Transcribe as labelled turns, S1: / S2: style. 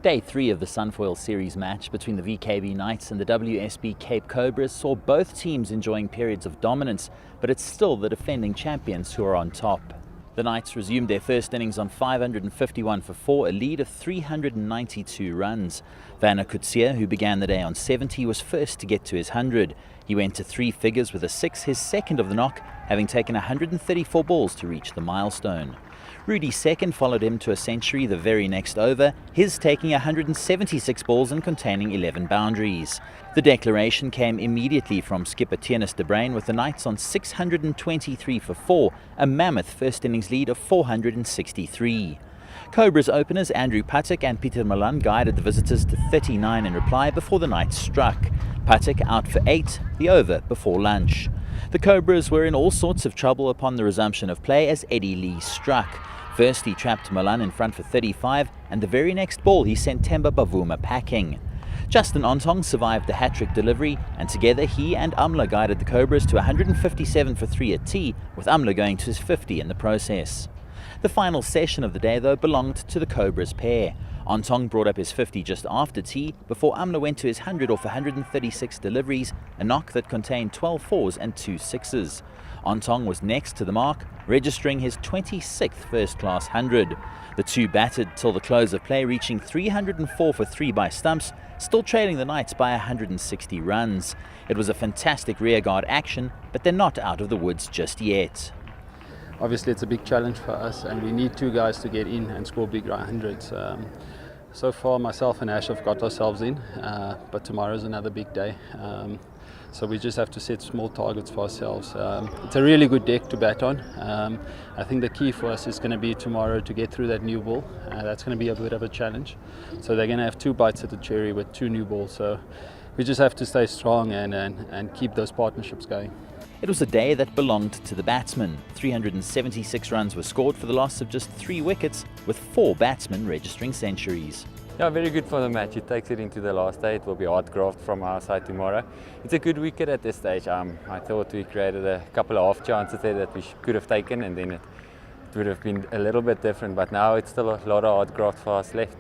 S1: Day 3 of the Sunfoil Series match between the VKB Knights and the WSB Cape Cobras saw both teams enjoying periods of dominance, but it's still the defending champions who are on top. The Knights resumed their first innings on 551 for 4, a lead of 392 runs. Werner Coetzee, who began the day on 70, was first to get to his 100. He went to 3 figures with a 6, his second of the knock, having taken 134 balls to reach the milestone. Rudy second followed him to a century the very next over, his taking 176 balls and containing 11 boundaries. The declaration came immediately from skipper Theunis de Bruin with the Knights on 623 for 4, a mammoth first innings lead of 463. Cobras openers Andrew Patek and Pieter Malan guided the visitors to 39 in reply before the Knights struck. Patek out for 8, the over before lunch. The Cobras were in all sorts of trouble upon the resumption of play as Eddie Lee struck. First he trapped Malan in front for 35, and the very next ball he sent Themba Bavuma packing. Justin Ontong survived the hat-trick delivery, and together he and Amla guided the Cobras to 157 for 3 at tea, with Amla going to his 50 in the process. The final session of the day, though, belonged to the Cobras pair. Ontong brought up his 50 just after tea, before Amla went to his 100 off 136 deliveries, a knock that contained 12 fours and 2 sixes. Ontong was next to the mark, registering his 26th first-class 100. The two batted till the close of play, reaching 304 for 3 by stumps, still trailing the Knights by 160 runs. It was a fantastic rearguard action, but they're not out of the woods just yet.
S2: Obviously it's a big challenge for us, and we need 2 guys to get in and score big hundreds. So far myself and Ash have got ourselves in, but tomorrow's another big day. So we just have to set small targets for ourselves. It's a really good deck to bat on. I think the key for us is going to be tomorrow to get through that new ball. That's going to be a bit of a challenge. So they're going to have 2 bites at the cherry with 2 new balls. So we just have to stay strong and keep those partnerships going.
S1: It was a day that belonged to the batsmen. 376 runs were scored for the loss of just 3 wickets, with 4 batsmen registering centuries.
S3: Yeah, very good for the match. It takes it into the last day. It will be hard graft from our side tomorrow. It's a good wicket at this stage. I thought we created a couple of off chances there that we could have taken, and then it would have been a little bit different. But now it's still a lot of hard graft for us left.